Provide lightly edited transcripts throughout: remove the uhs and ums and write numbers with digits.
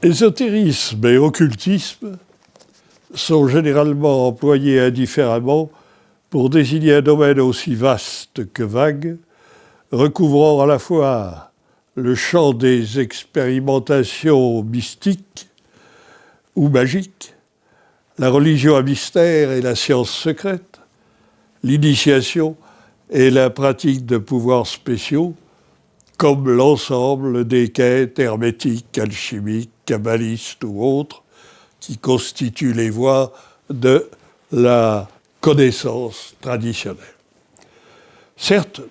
Ésotérisme et occultisme sont généralement employés indifféremment pour désigner un domaine aussi vaste que vague, recouvrant à la fois le champ des expérimentations mystiques ou magiques, la religion à mystère et la science secrète, l'initiation et la pratique de pouvoirs spéciaux, comme l'ensemble des quêtes hermétiques, alchimiques, kabbalistes ou autres, qui constituent les voies de la connaissance traditionnelle. Certes,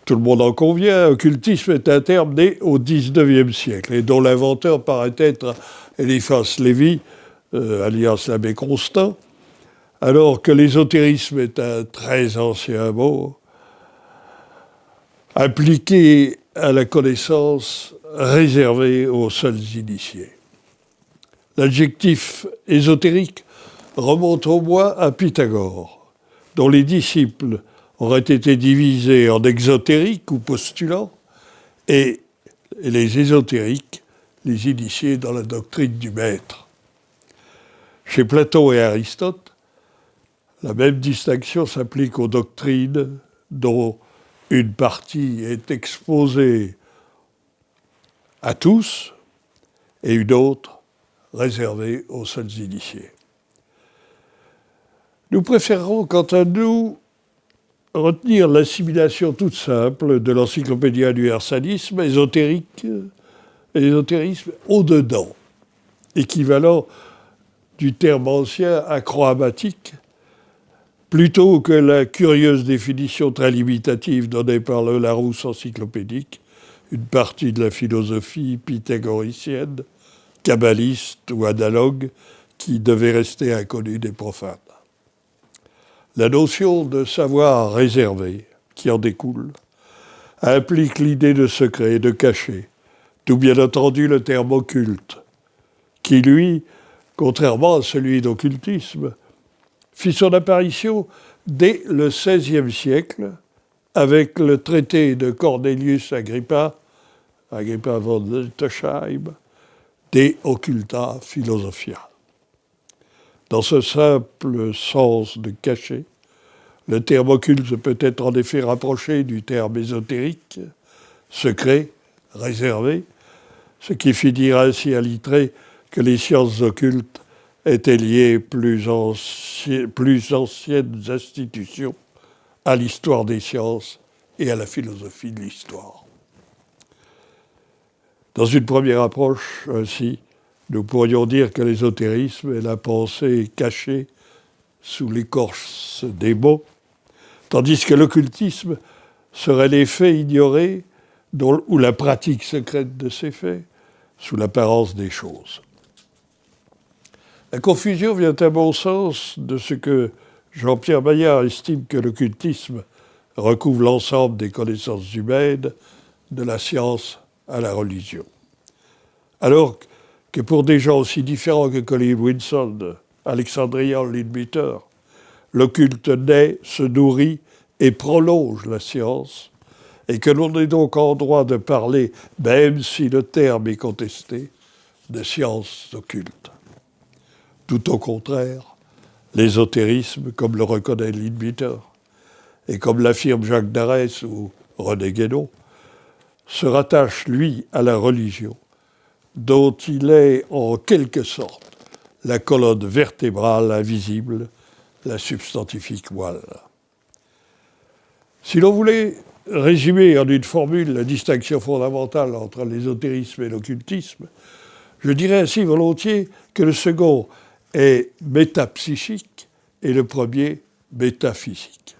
tout le monde en convient, occultisme est un terme né au XIXe siècle et dont l'inventeur paraît être Eliphas Lévi, alias l'abbé Constant, alors que l'ésotérisme est un très ancien mot, appliqué à la connaissance réservée aux seuls initiés. L'adjectif ésotérique remonte au moins à Pythagore, dont les disciples auraient été divisés en exotériques ou postulants, et les ésotériques, les initiés dans la doctrine du maître. Chez Platon et Aristote, la même distinction s'applique aux doctrines dont une partie est exposée à tous et une autre réservée aux seuls initiés. Nous préférerons, quant à nous, retenir l'assimilation toute simple de l'encyclopédie universalisme, ésotérisme au-dedans, équivalent du terme ancien acrobatique, plutôt que la curieuse définition très limitative donnée par le Larousse encyclopédique, une partie de la philosophie pythagoricienne, kabbaliste ou analogue, qui devait rester inconnue des profanes. La notion de savoir réservé qui en découle implique l'idée de secret et de caché, d'où bien entendu le terme occulte, qui lui, contrairement à celui d'occultisme, fit son apparition dès le XVIe siècle avec le traité de Cornelius Agrippa von Wittelsheim, De Occulta Philosophia. Dans ce simple sens de caché, le terme occulte peut être en effet rapproché du terme ésotérique, secret, réservé, ce qui finira ainsi à littérer que les sciences occultes étaient liées plus anciennes institutions à l'histoire des sciences et à la philosophie de l'histoire. Dans une première approche, ainsi, nous pourrions dire que l'ésotérisme est la pensée cachée sous l'écorce des mots, tandis que l'occultisme serait les faits ignorés ou la pratique secrète de ces faits sous l'apparence des choses. La confusion vient à mon sens de ce que Jean-Pierre Maillard estime que l'occultisme recouvre l'ensemble des connaissances humaines, de la science à la religion. Alors que pour des gens aussi différents que Colin Wilson, Alexandrian Leadbeater, l'occulte naît, se nourrit et prolonge la science, et que l'on est donc en droit de parler, même si le terme est contesté, de sciences occultes. Tout au contraire, l'ésotérisme, comme le reconnaît Leadbeater, et comme l'affirme Jacques Darès ou René Guénon, se rattache, lui, à la religion, dont il est en quelque sorte la colonne vertébrale invisible, la substantifique moelle. Si l'on voulait résumer en une formule la distinction fondamentale entre l'ésotérisme et l'occultisme, je dirais ainsi volontiers que le second est métapsychique et le premier métaphysique.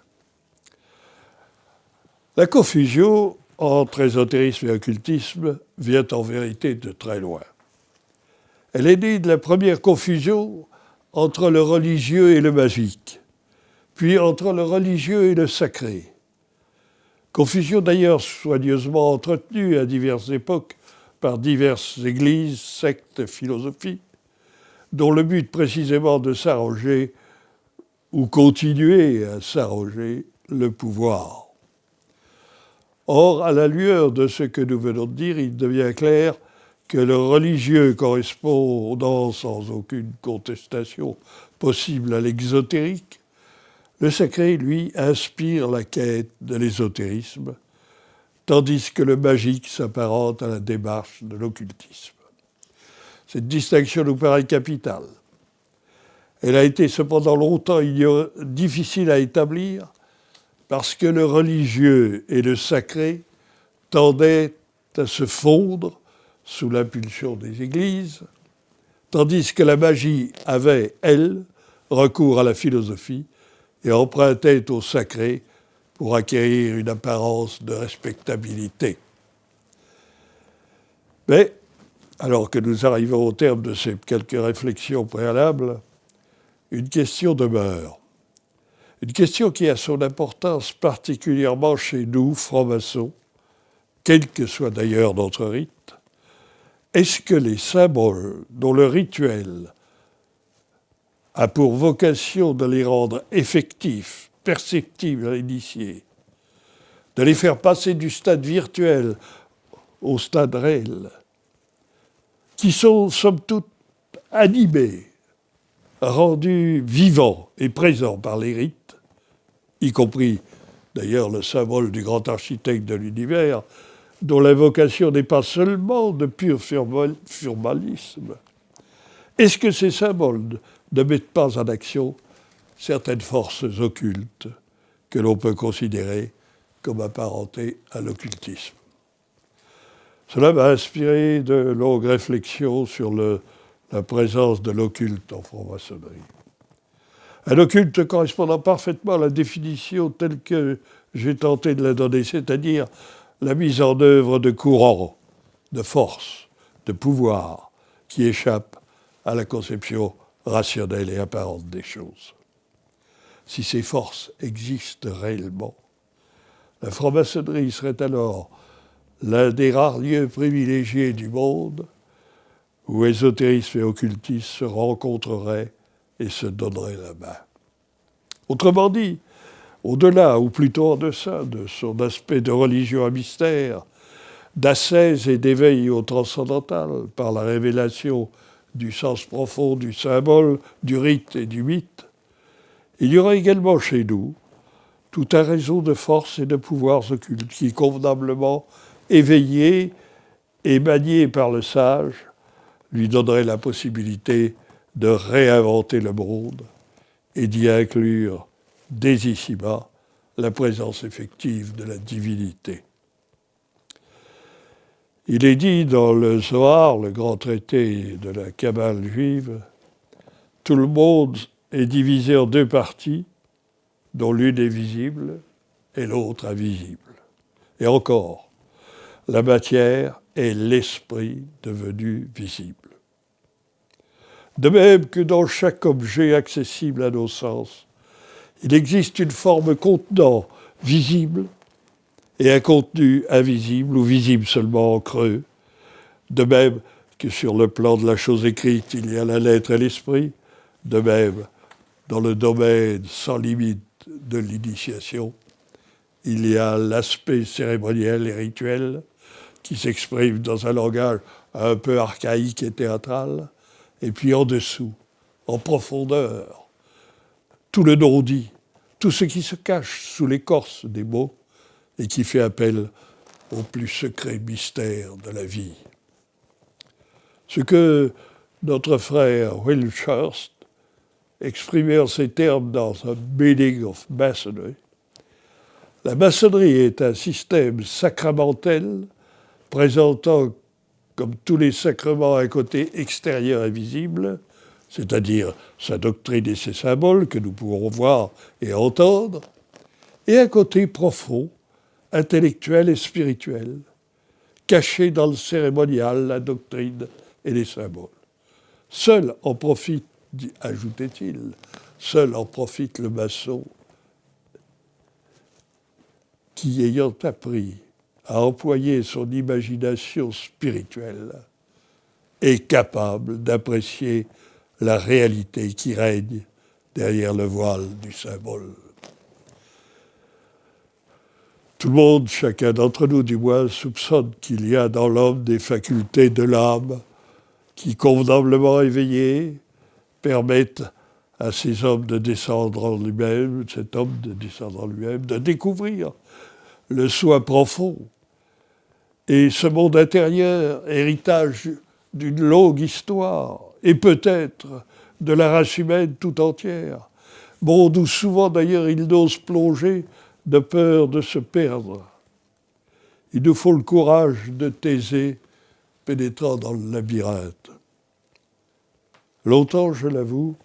La confusion entre ésotérisme et occultisme vient en vérité de très loin. Elle est née de la première confusion entre le religieux et le magique, puis entre le religieux et le sacré. Confusion d'ailleurs soigneusement entretenue à diverses époques par diverses églises, sectes, philosophies, dont le but précisément de s'arroger ou continuer à s'arroger le pouvoir. Or, à la lueur de ce que nous venons de dire, il devient clair que le religieux correspondant sans aucune contestation possible à l'exotérique, le sacré, lui, inspire la quête de l'ésotérisme, tandis que le magique s'apparente à la démarche de l'occultisme. Cette distinction nous paraît capitale. Elle a été cependant longtemps difficile à établir parce que le religieux et le sacré tendaient à se fondre sous l'impulsion des églises, tandis que la magie avait, elle, recours à la philosophie et empruntait au sacré pour acquérir une apparence de respectabilité. Mais, alors que nous arrivons au terme de ces quelques réflexions préalables, une question demeure. Une question qui a son importance particulièrement chez nous, francs-maçons, quel que soit d'ailleurs notre rite. Est-ce que les symboles dont le rituel a pour vocation de les rendre effectifs, perceptibles à l'initié, de les faire passer du stade virtuel au stade réel, qui sont somme toute animés, rendus vivants et présents par les rites, y compris d'ailleurs le symbole du grand architecte de l'univers, dont l'invocation n'est pas seulement de pur formalisme. Est-ce que ces symboles ne mettent pas en action certaines forces occultes que l'on peut considérer comme apparentées à l'occultisme? Cela m'a inspiré de longues réflexions sur la présence de l'occulte en franc-maçonnerie. Un occulte correspondant parfaitement à la définition telle que j'ai tenté de la donner, c'est-à-dire la mise en œuvre de courants, de forces, de pouvoirs qui échappent à la conception rationnelle et apparente des choses. Si ces forces existent réellement, la franc-maçonnerie serait alors l'un des rares lieux privilégiés du monde où ésotérisme et occultisme se rencontreraient et se donneraient la main. Autrement dit, au-delà, ou plutôt en deçà de son aspect de religion à mystère, d'ascèse et d'éveil au transcendantal par la révélation du sens profond du symbole, du rite et du mythe, il y aura également chez nous tout un réseau de forces et de pouvoirs occultes qui, convenablement éveillés et maniés par le sage, lui donnerait la possibilité de réinventer le monde et d'y inclure, dès ici-bas, la présence effective de la divinité. Il est dit dans le Zohar, le grand traité de la Kabbale juive, tout le monde est divisé en deux parties, dont l'une est visible et l'autre invisible. Et encore, la matière est l'esprit devenu visible. De même que dans chaque objet accessible à nos sens, il existe une forme contenant visible et un contenu invisible ou visible seulement en creux. De même que sur le plan de la chose écrite, il y a la lettre et l'esprit, de même, dans le domaine sans limite de l'initiation, il y a l'aspect cérémoniel et rituel qui s'exprime dans un langage un peu archaïque et théâtral, et puis en dessous, en profondeur, tout le non-dit, tout ce qui se cache sous l'écorce des mots et qui fait appel au plus secret mystère de la vie. Ce que notre frère Wilshurst exprimait en ces termes dans The Meaning of Masonry, la maçonnerie est un système sacramentel présentant comme tous les sacrements un côté extérieur et visible, c'est-à-dire sa doctrine et ses symboles que nous pouvons voir et entendre, et un côté profond, intellectuelle et spirituelle, cachée dans le cérémonial, la doctrine et les symboles. Seul en profite, ajoutait-il, seul en profite le maçon qui, ayant appris à employer son imagination spirituelle, est capable d'apprécier la réalité qui règne derrière le voile du symbole. Tout le monde, chacun d'entre nous du moins, soupçonne qu'il y a dans l'homme des facultés de l'âme qui, convenablement éveillées, permettent à ces hommes de descendre en lui-même, cet homme de descendre en lui-même, de découvrir le soi profond. Et ce monde intérieur, héritage d'une longue histoire, et peut-être de la race humaine tout entière, monde où souvent d'ailleurs il n'ose plonger de peur de se perdre. Il nous faut le courage de Thésée pénétrant dans le labyrinthe. Longtemps, je l'avoue,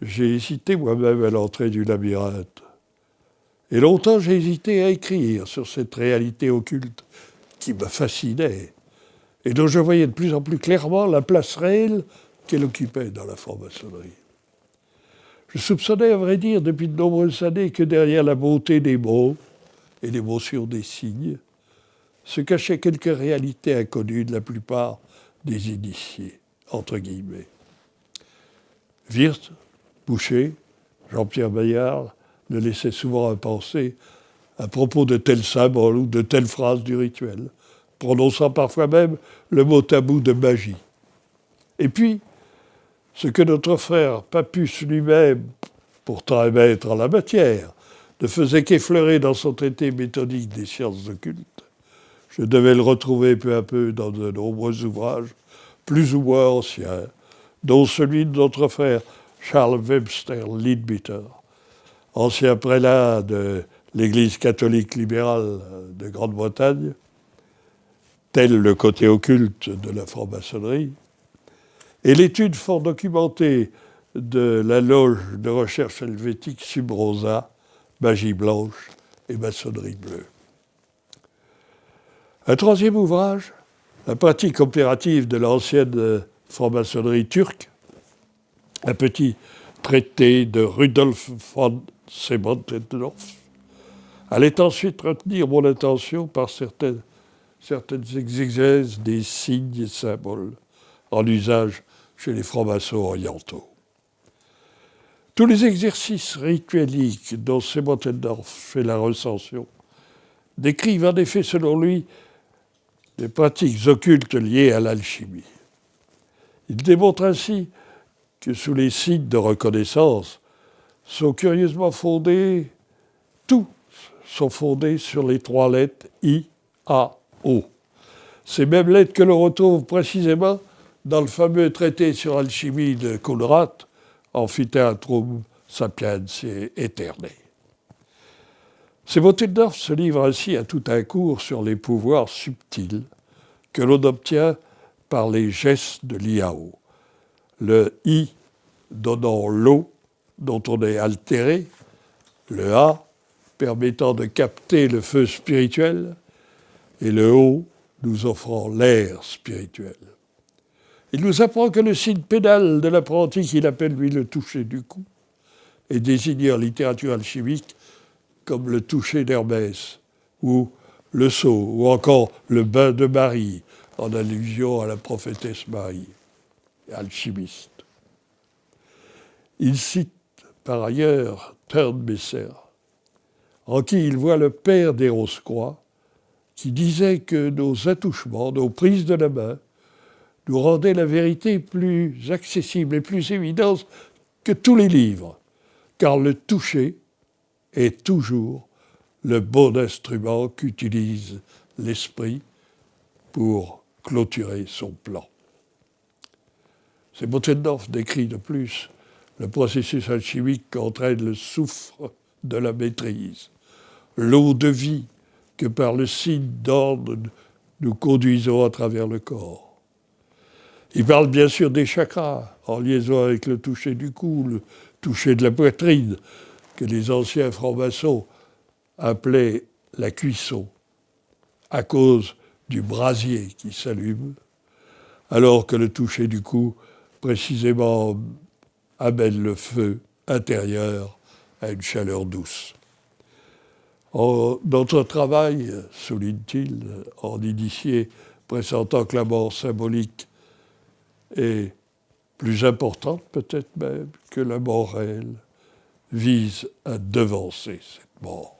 j'ai hésité moi-même à l'entrée du labyrinthe. Et longtemps, j'ai hésité à écrire sur cette réalité occulte qui me fascinait et dont je voyais de plus en plus clairement la place réelle qu'elle occupait dans la franc-maçonnerie. Je soupçonnais, à vrai dire, depuis de nombreuses années que derrière la beauté des mots et l'émotion des signes se cachaient quelques réalités inconnues de la plupart des initiés, entre guillemets. Wirth, Boucher, Jean-Pierre Bayard ne laissaient souvent à penser à propos de tels symboles ou de telles phrases du rituel, prononçant parfois même le mot tabou de magie. Et puis, ce que notre frère Papus lui-même, pourtant un maître en la matière, ne faisait qu'effleurer dans son traité méthodique des sciences occultes, je devais le retrouver peu à peu dans de nombreux ouvrages, plus ou moins anciens, dont celui de notre frère Charles Webster Leadbeater, ancien prélat de l'Église catholique libérale de Grande-Bretagne, tel le côté occulte de la franc-maçonnerie, et l'étude fort documentée de la loge de recherche helvétique Sub Rosa, Magie blanche et Maçonnerie bleue. Un troisième ouvrage, la pratique opérative de l'ancienne franc-maçonnerie turque, un petit traité de Rudolf von Seebentendorf, allait ensuite retenir mon attention par certaines exégèses des signes et symboles en usage chez les francs-maçons orientaux. Tous les exercices ritueliques dont Seebentendorf fait la recension décrivent en effet, selon lui, des pratiques occultes liées à l'alchimie. Il démontre ainsi que sous les signes de reconnaissance sont curieusement fondés, tous sont fondés sur les trois lettres I, A, O. Ces mêmes lettres que l'on retrouve précisément dans le fameux traité sur l'alchimie de Conrad, Amphitheatrum Sapientiae Aeternae. Seebentendorf se livre ainsi à tout un cours sur les pouvoirs subtils que l'on obtient par les gestes de l'IAO. Le I donnant l'eau dont on est altéré, le A permettant de capter le feu spirituel et le O nous offrant l'air spirituel. Il nous apprend que le signe pénal de l'apprenti, qu'il appelle lui le toucher du cou, est désigné en littérature alchimique comme le toucher d'Hermès, ou le sceau, ou encore le bain de Marie, en allusion à la prophétesse Marie, alchimiste. Il cite par ailleurs Turnbesser, en qui il voit le père des Rose-Croix, qui disait que nos attouchements, nos prises de la main, nous rendaient la vérité plus accessible et plus évidente que tous les livres, car le toucher est toujours le bon instrument qu'utilise l'esprit pour clôturer son plan. Seebentendorf décrit de plus le processus alchimique qu'entraîne le soufre de la maîtrise, l'eau de vie que par le signe d'ordre nous conduisons à travers le corps. Il parle bien sûr des chakras, en liaison avec le toucher du cou, le toucher de la poitrine, que les anciens francs-maçons appelaient la cuisson à cause du brasier qui s'allume, alors que le toucher du cou, précisément, amène le feu intérieur à une chaleur douce. Notre travail, souligne-t-il, en initié, pressentant que la mort symbolique est plus importante peut-être même que la mort réelle, vise à devancer cette mort.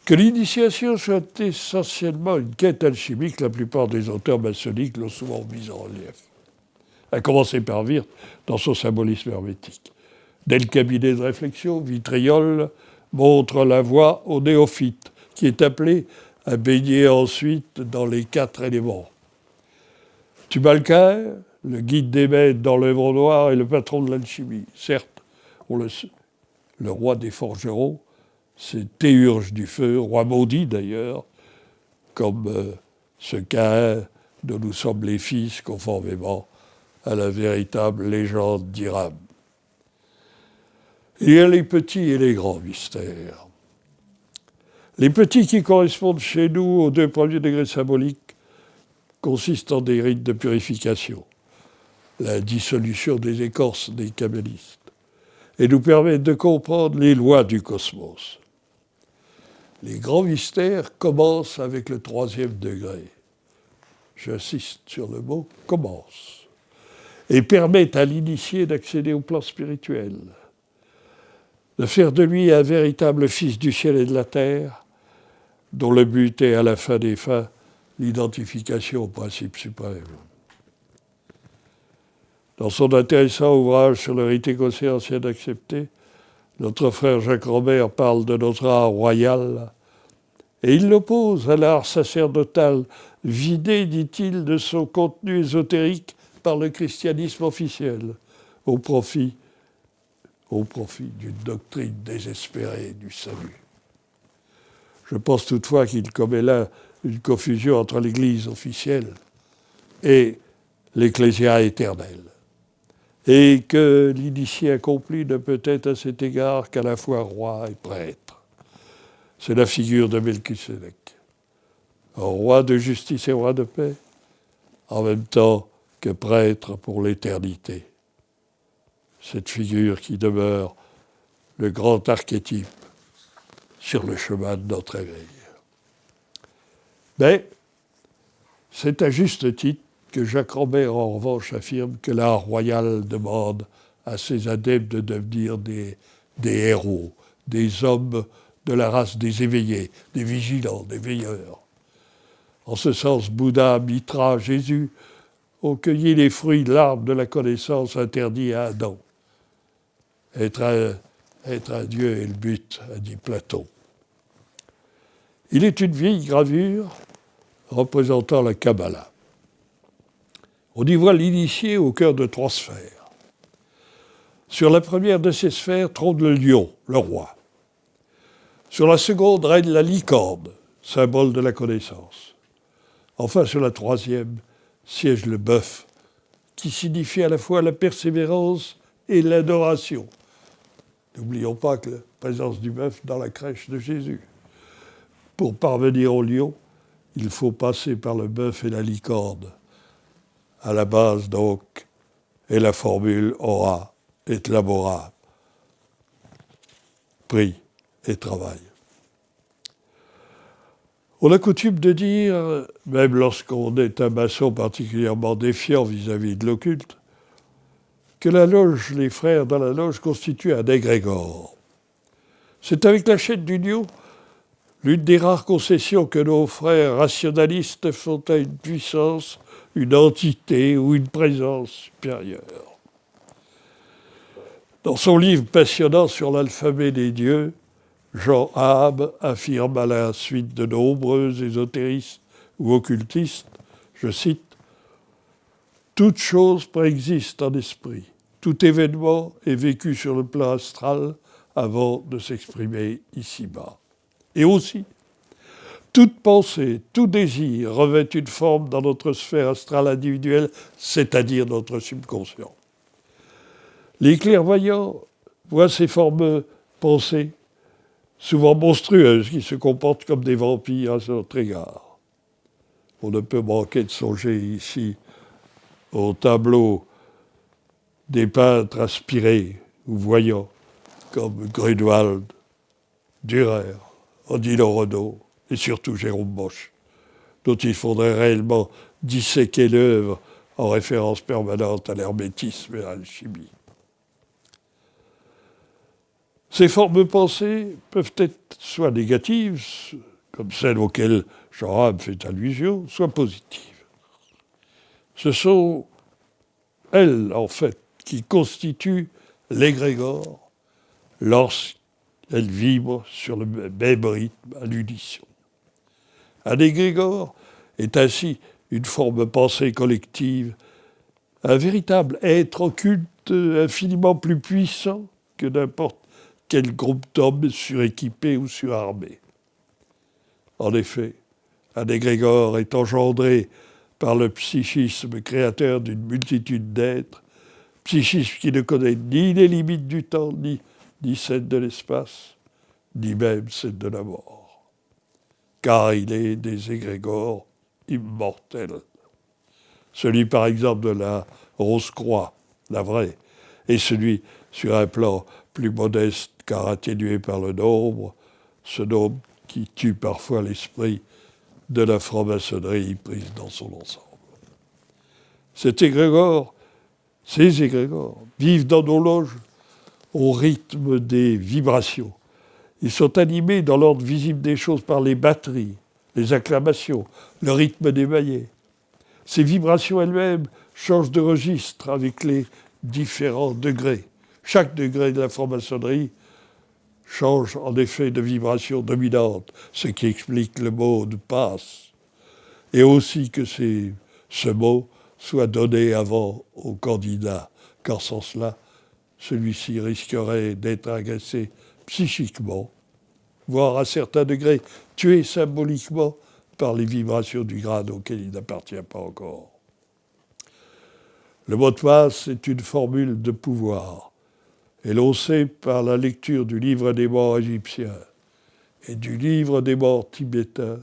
Que l'initiation soit essentiellement une quête alchimique, la plupart des auteurs maçonniques l'ont souvent mis en relief, à commencer par Wirth dans son symbolisme hermétique. Dès le cabinet de réflexion, Vitriol montre la voie au néophyte, qui est appelé à baigner ensuite dans les 4 éléments. Tubalcain, le guide des maîtres dans l'œuvre noire, est le patron de l'alchimie. Certes, le roi des forgerons, c'est Théurge du feu, roi maudit d'ailleurs, comme ce Caïn dont nous sommes les fils, conformément à la véritable légende d'Hiram. Il y a les petits et les grands mystères. Les petits qui correspondent chez nous aux 2 premiers degrés symboliques consistent en des rites de purification, la dissolution des écorces des kabbalistes, et nous permettent de comprendre les lois du cosmos. Les grands mystères commencent avec le 3e degré. J'insiste sur le mot « commence » et permettent à l'initié d'accéder au plan spirituel, de faire de lui un véritable fils du ciel et de la terre, dont le but est à la fin des fins l'identification au principe suprême. Dans son intéressant ouvrage sur le rite écossais ancien accepté, notre frère Jacques Robert parle de notre art royal, et il l'oppose à l'art sacerdotal, vidé, dit-il, de son contenu ésotérique par le christianisme officiel, au profit d'une doctrine désespérée du salut. Je pense toutefois qu'il commet là une confusion entre l'Église officielle et l'Ecclésia éternelle, et que l'initié accompli ne peut être à cet égard qu'à la fois roi et prêtre. C'est la figure de Melchisédek, un roi de justice et roi de paix, en même temps que prêtre pour l'éternité. Cette figure qui demeure le grand archétype sur le chemin de notre éveil. Mais c'est à juste titre que Jacques Robert, en revanche, affirme que l'art royal demande à ses adeptes de devenir des héros, des hommes de la race des éveillés, des vigilants, des veilleurs. En ce sens, Bouddha, Mitra, Jésus ont cueilli les fruits de l'arbre de la connaissance interdit à Adam. Être un Dieu est le but, a dit Platon. Il est une vieille gravure représentant la Kabbalah. On y voit l'initié au cœur de 3 sphères. Sur la première de ces sphères trône le lion, le roi. Sur la seconde règne la licorne, symbole de la connaissance. Enfin, sur la 3e siège le bœuf, qui signifie à la fois la persévérance et l'adoration. N'oublions pas que la présence du bœuf dans la crèche de Jésus. Pour parvenir au lion, il faut passer par le bœuf et la licorne. À la base, donc, est la formule ora et labora, prix et travail. On a coutume de dire, même lorsqu'on est un maçon particulièrement défiant vis-à-vis de l'occulte, que la loge, les frères dans la loge constituent un égrégore. C'est avec la chaîne d'union l'une des rares concessions que nos frères rationalistes font à une puissance, une entité ou une présence supérieure. Dans son livre passionnant sur l'alphabet des dieux, Jean Habe affirme à la suite de nombreux ésotéristes ou occultistes, je cite, « Toute chose préexiste en esprit. Tout événement est vécu sur le plan astral avant de s'exprimer ici-bas. Et aussi, toute pensée, tout désir revêt une forme dans notre sphère astrale individuelle, c'est-à-dire notre subconscient. Les clairvoyants voient ces formes pensées souvent monstrueuses, qui se comportent comme des vampires à notre égard. On ne peut manquer de songer ici au tableau des peintres inspirés ou voyants, comme Grunewald, Dürer, Odilo Renaud et surtout Jérôme Bosch, dont il faudrait réellement disséquer l'œuvre en référence permanente à l'hermétisme et à l'alchimie. Ces formes pensées peuvent être soit négatives, comme celles auxquelles Jean Ram fait allusion, soit positives. Ce sont elles, en fait, qui constituent l'égrégore lorsqu'elles vibrent sur le même rythme à l'unisson. Un égrégore est ainsi une forme pensée collective, un véritable être occulte infiniment plus puissant que n'importe quel groupe d'hommes suréquipés ou surarmés. En effet, un égrégore est engendré par le psychisme créateur d'une multitude d'êtres, psychisme qui ne connaît ni les limites du temps, ni celles de l'espace, ni même celles de la mort. Car il est des égrégores immortels. Celui, par exemple, de la Rose-Croix, la vraie, et celui sur un plan plus modeste car atténué par le nombre, ce nombre qui tue parfois l'esprit de la franc-maçonnerie prise dans son ensemble. Ces égrégores vivent dans nos loges au rythme des vibrations. Ils sont animés dans l'ordre visible des choses par les batteries, les acclamations, le rythme des maillets. Ces vibrations elles-mêmes changent de registre avec les différents degrés. Chaque degré de la franc-maçonnerie change en effet de vibration dominante, ce qui explique le mot de passe. Et aussi que ce mot soit donné avant au candidat, car sans cela, celui-ci risquerait d'être agressé psychiquement, voire à certains degrés tué symboliquement par les vibrations du grade auquel il n'appartient pas encore. Le mot de passe est une formule de pouvoir, et l'on sait par la lecture du livre des morts égyptiens et du livre des morts tibétains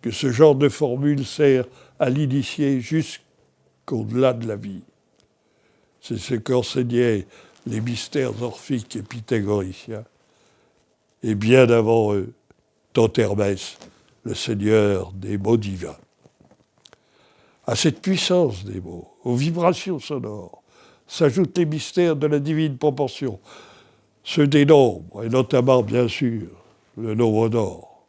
que ce genre de formule sert à l'initier jusqu'au-delà de la vie. C'est ce qu'enseignaient les mystères orphiques et pythagoriciens. Et bien avant eux, tant Hermès, le seigneur des mots divins. À cette puissance des mots, aux vibrations sonores, s'ajoutent les mystères de la divine proportion, ceux des nombres, et notamment, bien sûr, le nombre d'or,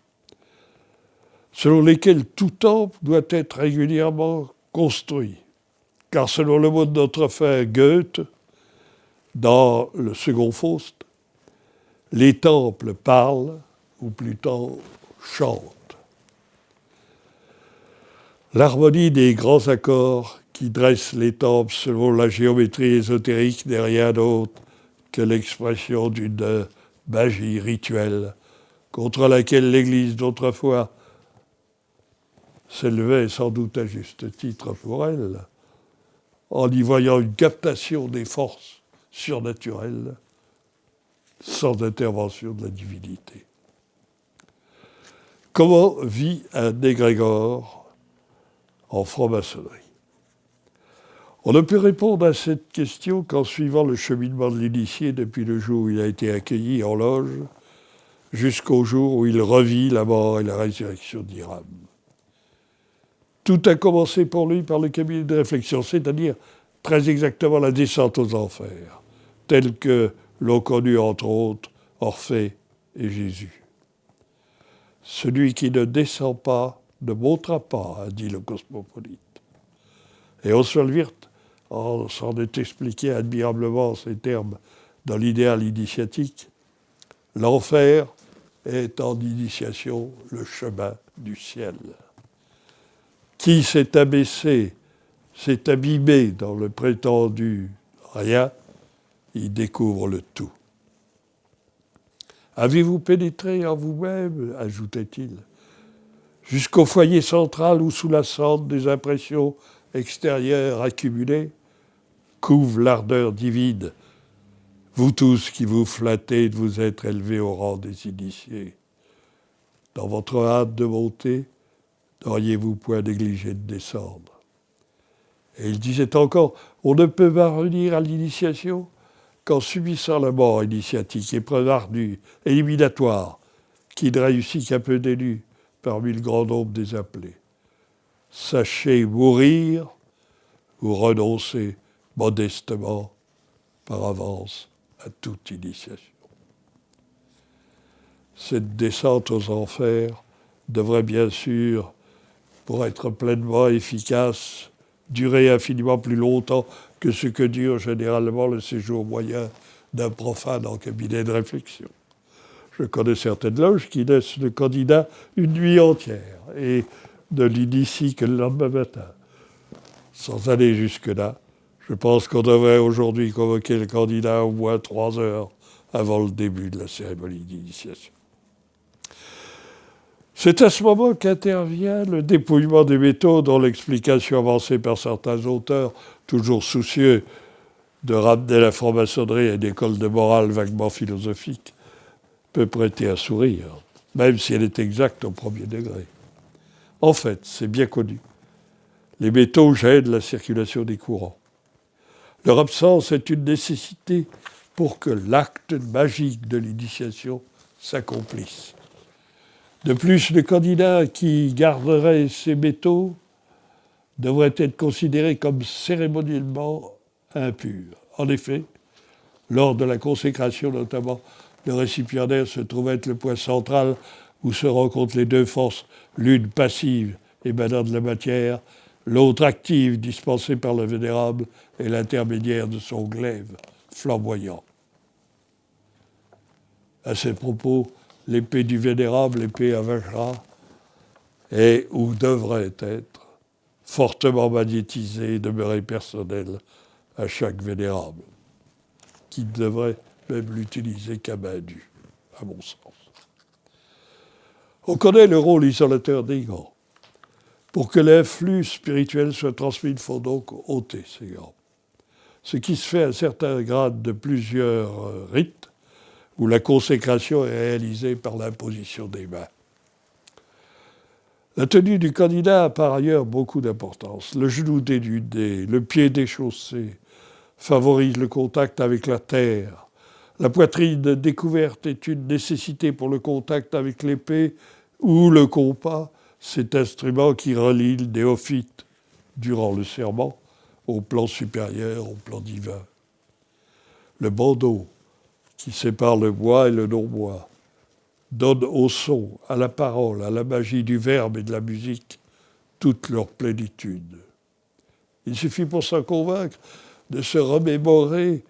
selon lesquels tout temple doit être régulièrement construit. Car selon le mot de notre frère Goethe, dans le second Faust, les temples parlent, ou plutôt chantent. L'harmonie des grands accords qui dressent les temples selon la géométrie ésotérique n'est rien d'autre que l'expression d'une magie rituelle contre laquelle l'Église d'autrefois s'élevait sans doute à juste titre pour elle, en y voyant une captation des forces surnaturelles sans intervention de la divinité. Comment vit un égrégore en franc-maçonnerie? On ne peut répondre à cette question qu'en suivant le cheminement de l'initié depuis le jour où il a été accueilli en loge jusqu'au jour où il revit la mort et la résurrection d'Hiram. Tout a commencé pour lui par le cabinet de réflexion, c'est-à-dire très exactement la descente aux enfers, telle que l'ont connue entre autres Orphée et Jésus. Celui qui ne descend pas ne montera pas, a dit le cosmopolite. Et Oswald Wirth s'en est expliqué admirablement ces termes dans l'idéal initiatique. L'enfer est en initiation le chemin du ciel. Qui s'est abaissé, s'est abîmé dans le prétendu rien, il découvre le tout. Avez-vous pénétré en vous-même, ajoutait-il, jusqu'au foyer central où, sous la cendre des impressions extérieures accumulées, couve l'ardeur divine, vous tous qui vous flattez de vous être élevés au rang des initiés. Dans votre hâte de monter, n'auriez-vous point négligé de descendre? Et il disait encore, on ne peut parvenir à l'initiation qu'en subissant la mort initiatique, épreuve ardue, éliminatoire, qui ne réussit qu'un peu d'élus parmi le grand nombre des appelés. Sachez mourir ou renoncer modestement par avance à toute initiation. Cette descente aux enfers devrait bien sûr, pour être pleinement efficace, durer infiniment plus longtemps que ce que dure généralement le séjour moyen d'un profane en cabinet de réflexion. Je connais certaines loges qui laissent le candidat une nuit entière et ne l'initient que le lendemain matin. Sans aller jusque-là, je pense qu'on devrait aujourd'hui convoquer le candidat au moins 3 heures avant le début de la cérémonie d'initiation. C'est à ce moment qu'intervient le dépouillement des métaux dont l'explication avancée par certains auteurs, toujours soucieux de ramener la franc-maçonnerie à une école de morale vaguement philosophique, peut prêter à sourire, même si elle est exacte au premier degré. En fait, c'est bien connu. Les métaux gênent la circulation des courants. Leur absence est une nécessité pour que l'acte magique de l'initiation s'accomplisse. De plus, le candidat qui garderait ces métaux devrait être considéré comme cérémoniellement impur. En effet, lors de la consécration notamment, le récipiendaire se trouve être le point central où se rencontrent les deux forces, l'une passive émanant de la matière, l'autre active dispensée par le vénérable et l'intermédiaire de son glaive flamboyant. À ces propos, l'épée du vénérable, l'épée à Vajra, est ou devrait être fortement magnétisée et demeurer personnelle à chaque vénérable, qui ne devrait même l'utiliser qu'à main nue, à mon sens. On connaît le rôle isolateur des gants. Pour que l'influx spirituel soit transmis, il faut donc ôter ces gants. Ce qui se fait à certains grades de plusieurs rites, où la consécration est réalisée par l'imposition des mains. La tenue du candidat a par ailleurs beaucoup d'importance. Le genou dénudé, le pied déchaussé favorise le contact avec la terre. La poitrine découverte est une nécessité pour le contact avec l'épée ou le compas, cet instrument qui relie le néophyte durant le serment au plan supérieur, au plan divin. Le bandeau qui sépare le bois et le non-bois donne au son, à la parole, à la magie du verbe et de la musique toute leur plénitude. Il suffit pour s'en convaincre de se remémorer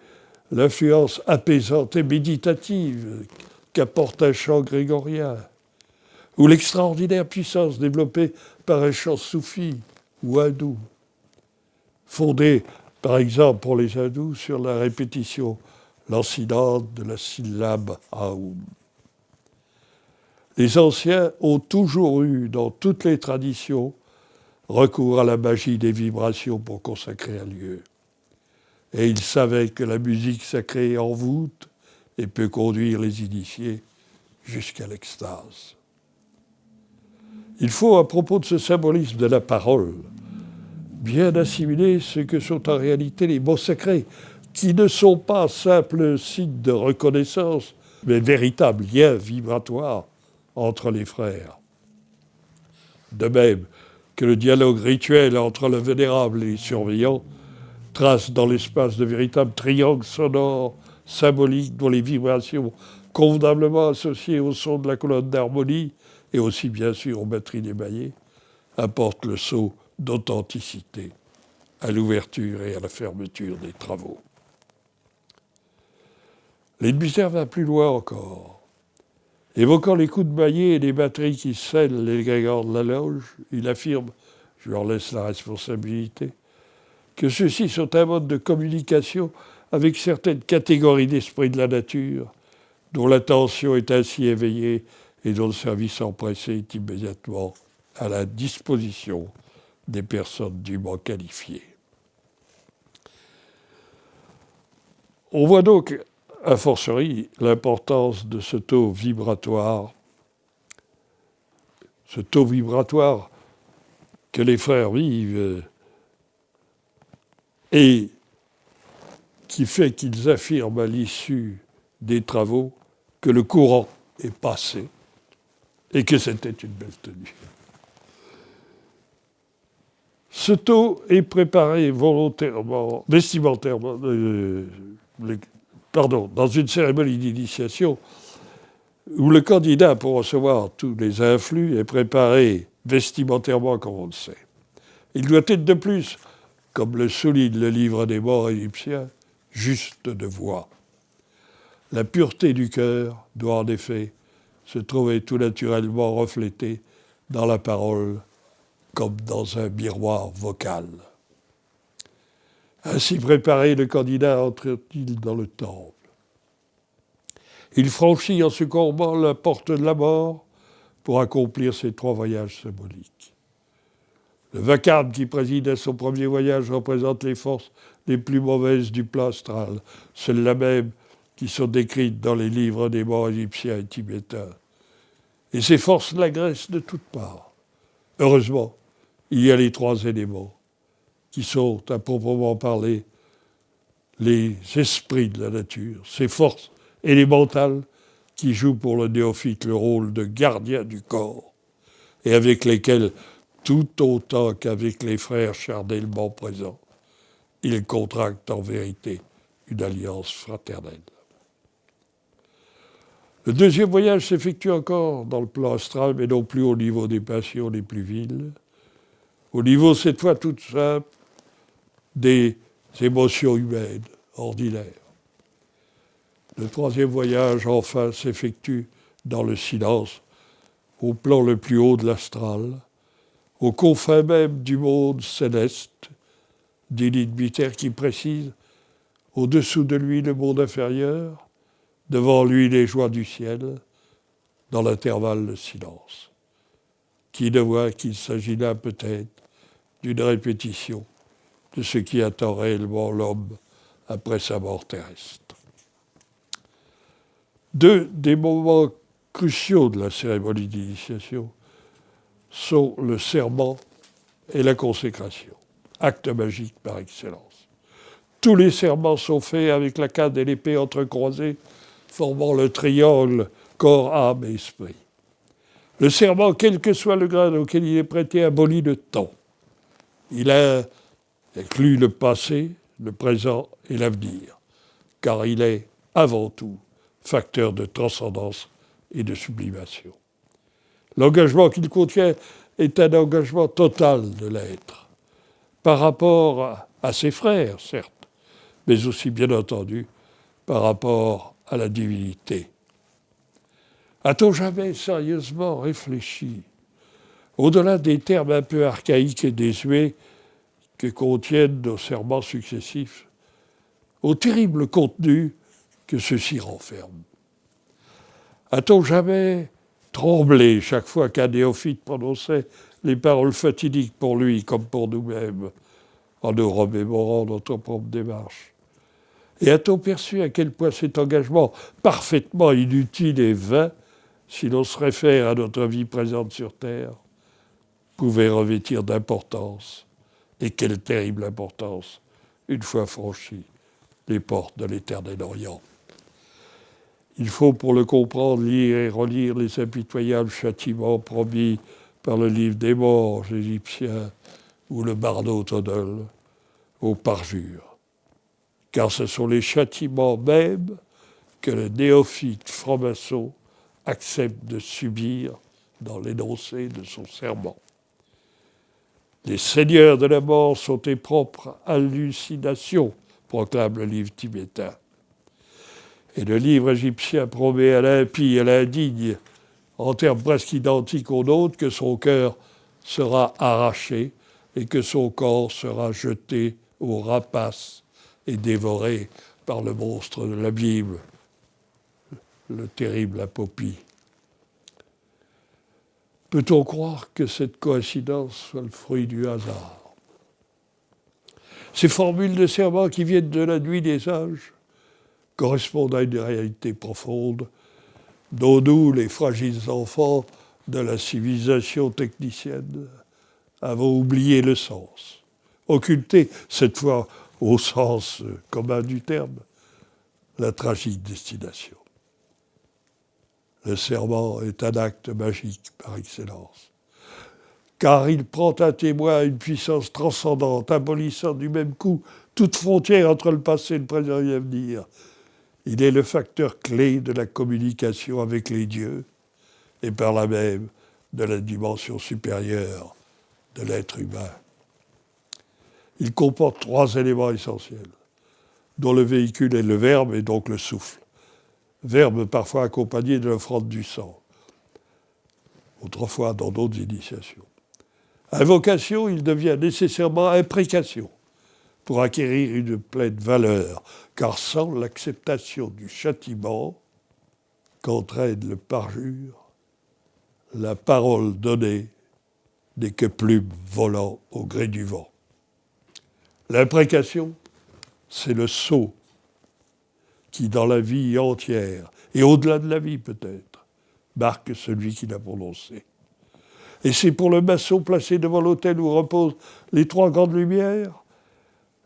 l'influence apaisante et méditative qu'apporte un chant grégorien, ou l'extraordinaire puissance développée par un chant soufi ou hindou, fondé par exemple pour les hindous sur la répétition lancinante de la syllabe Aum. Les anciens ont toujours eu, dans toutes les traditions, recours à la magie des vibrations pour consacrer un lieu. Et ils savaient que la musique sacrée envoûte et peut conduire les initiés jusqu'à l'extase. Il faut, à propos de ce symbolisme de la parole, bien assimiler ce que sont en réalité les mots sacrés, qui ne sont pas simples signes de reconnaissance, mais véritables liens vibratoires entre les frères. De même que le dialogue rituel entre le vénérable et les surveillants trace dans l'espace de véritables triangles sonores, symboliques, dont les vibrations convenablement associées au son de la colonne d'harmonie et aussi bien sûr aux batteries d'émaillés, apportent le sceau d'authenticité à l'ouverture et à la fermeture des travaux. L'Edmusner va plus loin encore. Évoquant les coups de maillet et les batteries qui scellent les l'égrégore de la loge, il affirme, je leur laisse la responsabilité, que ceux-ci sont un mode de communication avec certaines catégories d'esprits de la nature, dont l'attention est ainsi éveillée et dont le service empressé est immédiatement à la disposition des personnes dûment qualifiées. On voit donc a fortiori l'importance de ce taux vibratoire que les frères vivent et qui fait qu'ils affirment à l'issue des travaux que le courant est passé et que c'était une belle tenue. Ce taux est préparé vestimentairement, dans une cérémonie d'initiation où le candidat, pour recevoir tous les influx, est préparé vestimentairement, comme on le sait. Il doit être de plus, comme le souligne le livre des morts égyptiens, juste de voix. La pureté du cœur doit en effet se trouver tout naturellement reflétée dans la parole comme dans un miroir vocal. Ainsi préparé, le candidat entre-t-il dans le temple. Il franchit en se courbant la porte de la mort pour accomplir ses 3 voyages symboliques. Le vacarme qui préside à son premier voyage représente les forces les plus mauvaises du plan astral, celles-là même qui sont décrites dans les livres des morts égyptiens et tibétains. Et ces forces l'agressent de toutes parts. Heureusement, il y a les 3 éléments, qui sont, à proprement parler, les esprits de la nature, ces forces élémentales qui jouent pour le néophyte le rôle de gardien du corps, et avec lesquels, tout autant qu'avec les frères charnellement présents, il contracte en vérité une alliance fraternelle. Le deuxième voyage s'effectue encore dans le plan astral, mais non plus au niveau des passions les plus viles, au niveau cette fois tout simple des émotions humaines ordinaires. Le troisième voyage, enfin, s'effectue dans le silence, au plan le plus haut de l'astral, aux confins même du monde céleste, dit l'Invitaire qui précise, au-dessous de lui le monde inférieur, devant lui les joies du ciel, dans l'intervalle le silence. Qui ne voit qu'il s'agit là peut-être d'une répétition de ce qui attend réellement l'homme après sa mort terrestre. Deux des moments cruciaux de la cérémonie d'initiation sont le serment et la consécration, acte magique par excellence. Tous les serments sont faits avec la canne et l'épée entrecroisées, formant le triangle corps, âme et esprit. Le serment, quel que soit le grade auquel il est prêté, abolit le temps. Il inclut le passé, le présent et l'avenir, car il est avant tout facteur de transcendance et de sublimation. L'engagement qu'il contient est un engagement total de l'être, par rapport à ses frères, certes, mais aussi, bien entendu, par rapport à la divinité. A-t-on jamais sérieusement réfléchi, au-delà des termes un peu archaïques et désuets que contiennent nos serments successifs, au terrible contenu que ceux-ci renferment? A-t-on jamais tremblé chaque fois qu'un néophyte prononçait les paroles fatidiques pour lui comme pour nous-mêmes, en nous remémorant notre propre démarche? Et a-t-on perçu à quel point cet engagement parfaitement inutile et vain, si l'on se réfère à notre vie présente sur Terre, pouvait revêtir d'importance, et quelle terrible importance, une fois franchis les portes de l'éternel Orient. Il faut, pour le comprendre, lire et relire les impitoyables châtiments promis par le livre des morts égyptiens ou le bardo Todol au parjure. Car ce sont les châtiments mêmes que le néophyte franc-maçon accepte de subir dans l'énoncé de son serment. Les seigneurs de la mort sont tes propres hallucinations, proclame le livre tibétain. Et le livre égyptien promet à l'impie et à l'indigne, en termes presque identiques aux nôtres, que son cœur sera arraché et que son corps sera jeté aux rapaces et dévoré par le monstre de l'abîme, le terrible Apopi. Peut-on croire que cette coïncidence soit le fruit du hasard? Ces formules de serment qui viennent de la nuit des âges correspondent à une réalité profonde dont nous, les fragiles enfants de la civilisation technicienne, avons oublié le sens, occulté, cette fois au sens commun du terme, la tragique destination. Le serment est un acte magique par excellence, car il prend à témoin une puissance transcendante, abolissant du même coup toute frontière entre le passé, le présent et l'avenir. Il est le facteur clé de la communication avec les dieux et par là même de la dimension supérieure de l'être humain. Il comporte 3 éléments essentiels, dont le véhicule est le verbe et donc le souffle. Verbe parfois accompagné de l'offrande du sang, autrefois dans d'autres initiations. Invocation, il devient nécessairement imprécation pour acquérir une pleine valeur, car sans l'acceptation du châtiment qu'entraîne le parjure, la parole donnée n'est que plume volant au gré du vent. L'imprécation, c'est le sceau qui, dans la vie entière, et au-delà de la vie peut-être, marque celui qui l'a prononcé. Et c'est pour le maçon placé devant l'autel où reposent les 3 grandes lumières,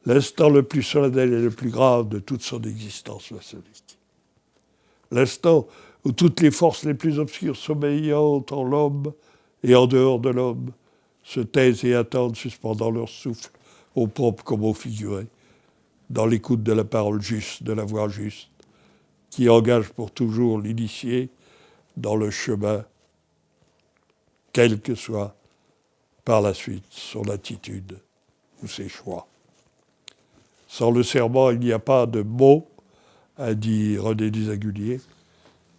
l'instant le plus solennel et le plus grave de toute son existence maçonnique. L'instant où toutes les forces les plus obscures sommeillantes en l'homme et en dehors de l'homme se taisent et attendent, suspendant leur souffle, au propre comme au figuré, dans l'écoute de la parole juste, de la voix juste, qui engage pour toujours l'initié dans le chemin, quelle que soit par la suite son attitude ou ses choix. Sans le serment, il n'y a pas de mot, a dit René Desaguliers,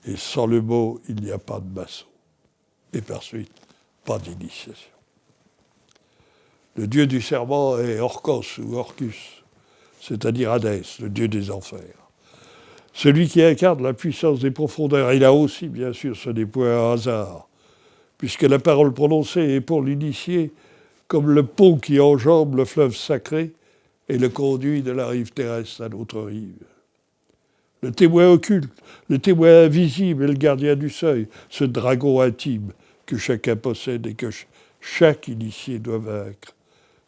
et sans le mot, il n'y a pas de maçon. Et par suite, pas d'initiation. Le dieu du serment est Orcos ou Orcus, c'est-à-dire Hadès, le dieu des enfers. Celui qui incarne la puissance des profondeurs. Et là aussi, bien sûr, ce n'est point un hasard, puisque la parole prononcée est pour l'initié comme le pont qui enjambe le fleuve sacré et le conduit de la rive terrestre à l'autre rive. Le témoin occulte, le témoin invisible et le gardien du seuil, ce dragon intime que chacun possède et que chaque initié doit vaincre.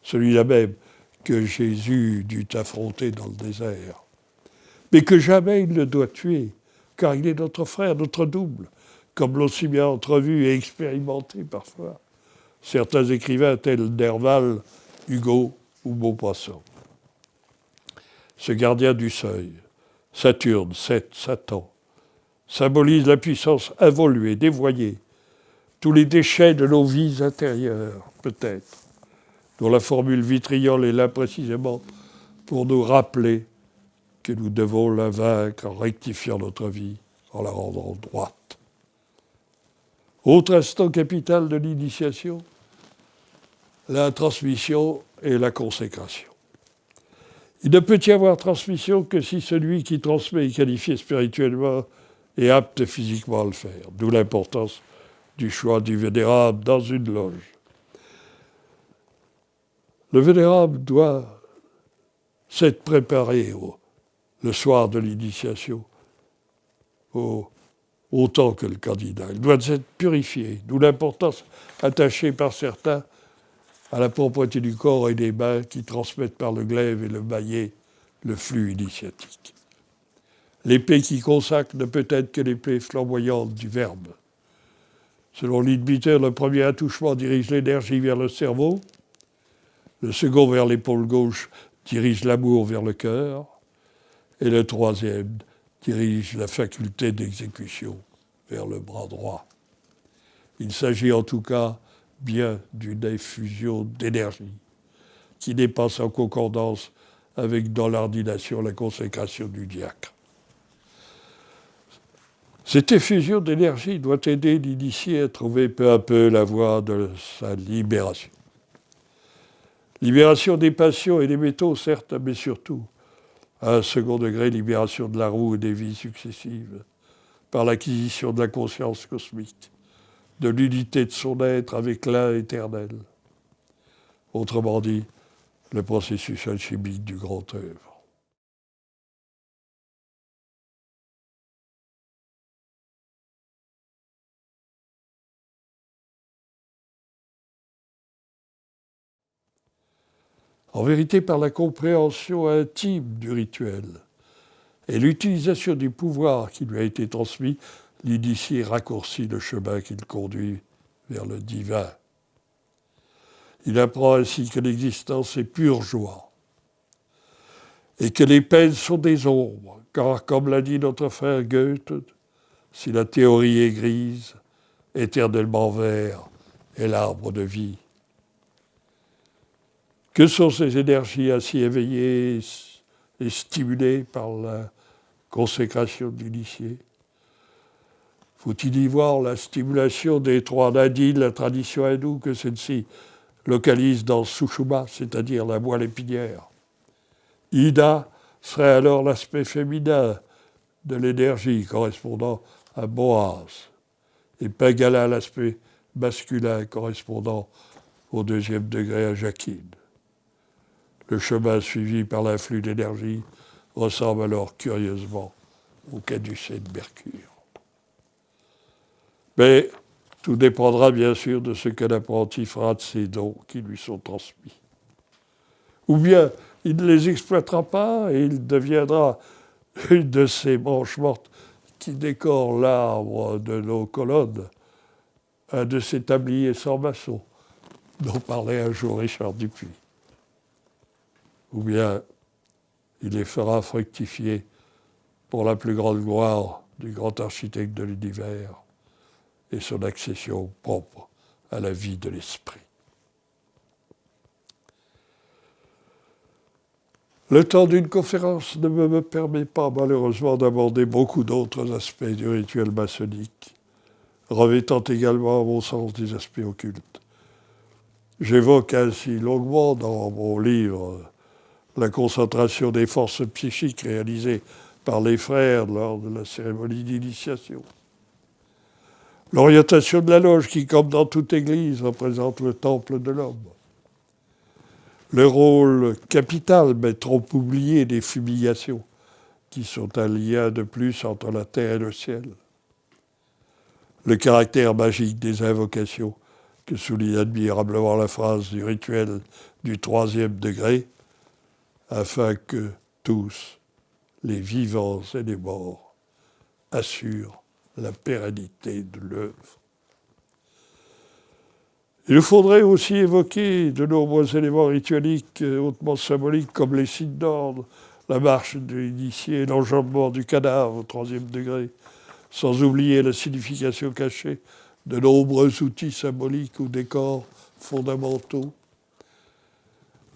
Celui-là même que Jésus dut affronter dans le désert. Mais que jamais il ne doit tuer, car il est notre frère, notre double, comme l'ont si bien entrevu et expérimenté parfois certains écrivains tels Nerval, Hugo ou Maupassant. Ce gardien du seuil, Saturne, Satan, symbolise la puissance involuée, dévoyée, tous les déchets de nos vies intérieures, peut-être, dont la formule vitriole est là précisément pour nous rappeler que nous devons la vaincre en rectifiant notre vie, en la rendant droite. Autre instant capital de l'initiation, la transmission et la consécration. Il ne peut y avoir transmission que si celui qui transmet est qualifié spirituellement et apte physiquement à le faire, d'où l'importance du choix du vénérable dans une loge. Le vénérable doit s'être préparé le soir de l'initiation, autant que le candidat. Il doit s'être purifié, d'où l'importance attachée par certains à la propreté du corps et des mains qui transmettent par le glaive et le maillet le flux initiatique. L'épée qui consacre ne peut être que l'épée flamboyante du verbe. Selon l'inhibiteur, le premier attouchement dirige l'énergie vers le cerveau, le second vers l'épaule gauche dirige l'amour vers le cœur, et le troisième dirige la faculté d'exécution vers le bras droit. Il s'agit en tout cas bien d'une effusion d'énergie qui n'est pas sans concordance avec dans l'ordination la consécration du diacre. Cette effusion d'énergie doit aider l'initié à trouver peu à peu la voie de sa libération. Libération des passions et des métaux, certes, mais surtout, à un second degré, libération de la roue et des vies successives, par l'acquisition de la conscience cosmique, de l'unité de son être avec l'un éternel. Autrement dit, le processus alchimique du grand œuvre. En vérité, par la compréhension intime du rituel et l'utilisation du pouvoir qui lui a été transmis, l'initié raccourcit le chemin qu'il conduit vers le divin. Il apprend ainsi que l'existence est pure joie et que les peines sont des ombres, car, comme l'a dit notre frère Goethe, si la théorie est grise, éternellement vert est l'arbre de vie. Que sont ces énergies ainsi éveillées et stimulées par la consécration de l'initié? Faut-il y voir la stimulation des trois nadis de la tradition hindoue que celle-ci localise dans Sushumna, c'est-à-dire la moelle épinière. Ida serait alors l'aspect féminin de l'énergie correspondant à Boaz, et Pingala l'aspect masculin correspondant au deuxième degré à Jacquine. Le chemin suivi par l'influx d'énergie ressemble alors curieusement au caducée de Mercure. Mais tout dépendra bien sûr de ce que l'apprenti fera de ces dons qui lui sont transmis. Ou bien il ne les exploitera pas et il deviendra une de ces branches mortes qui décorent l'arbre de nos colonnes, un de ces tabliers sans maçon dont parlait un jour Richard Dupuis. Ou bien il les fera fructifier pour la plus grande gloire du grand architecte de l'univers et son accession propre à la vie de l'esprit. Le temps d'une conférence ne me permet pas malheureusement d'aborder beaucoup d'autres aspects du rituel maçonnique, revêtant également à mon sens des aspects occultes. J'évoque ainsi longuement dans mon livre la concentration des forces psychiques réalisées par les frères lors de la cérémonie d'initiation. L'orientation de la loge qui, comme dans toute église, représente le temple de l'homme. Le rôle capital, mais trop oublié, des fumigations, qui sont un lien de plus entre la terre et le ciel. Le caractère magique des invocations, que souligne admirablement la phrase du rituel du troisième degré, afin que tous, les vivants et les morts, assurent la pérennité de l'œuvre. Il faudrait aussi évoquer de nombreux éléments ritueliques hautement symboliques comme les signes d'ordre, la marche de l'initié, l'enjambement du cadavre au troisième degré, sans oublier la signification cachée de nombreux outils symboliques ou décors fondamentaux,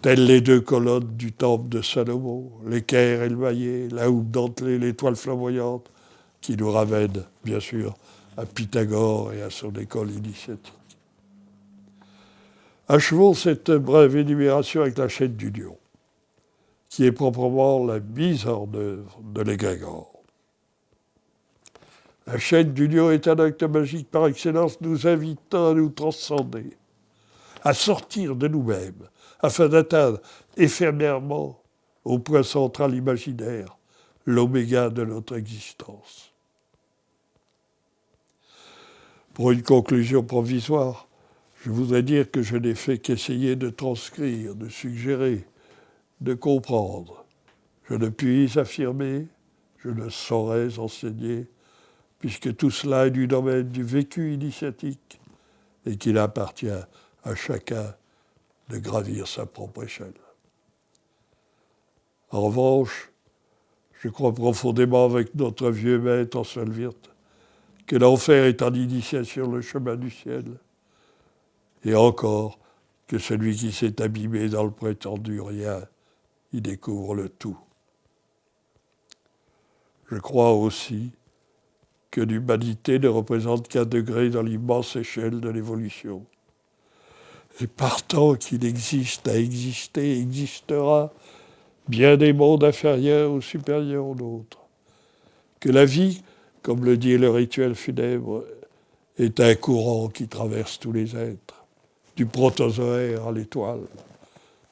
tels les deux colonnes du temple de Salomon, l'équerre et le maillet, la houppe dentelée, l'étoile flamboyante, qui nous ramènent, bien sûr, à Pythagore et à son école initiatique. Achevons cette brève énumération avec la chaîne du lion, qui est proprement la mise en œuvre de l'égrégore. La chaîne du lion est un acte magique par excellence, nous invitant à nous transcender, à sortir de nous-mêmes, afin d'atteindre éphémèrement au point central imaginaire, l'oméga de notre existence. Pour une conclusion provisoire, je voudrais dire que je n'ai fait qu'essayer de transcrire, de suggérer, de comprendre. Je ne puis affirmer, je ne saurais enseigner, puisque tout cela est du domaine du vécu initiatique et qu'il appartient à chacun de gravir sa propre échelle. En revanche, je crois profondément avec notre vieux maître en Solvirte que l'enfer est en initiation le chemin du ciel, et encore que celui qui s'est abîmé dans le prétendu rien y découvre le tout. Je crois aussi que l'humanité ne représente qu'un degré dans l'immense échelle de l'évolution. Et partant qu'il existe à exister, existera bien des mondes inférieurs ou supérieurs aux nôtres. Que la vie, comme le dit le rituel funèbre, est un courant qui traverse tous les êtres, du protozoaire à l'étoile,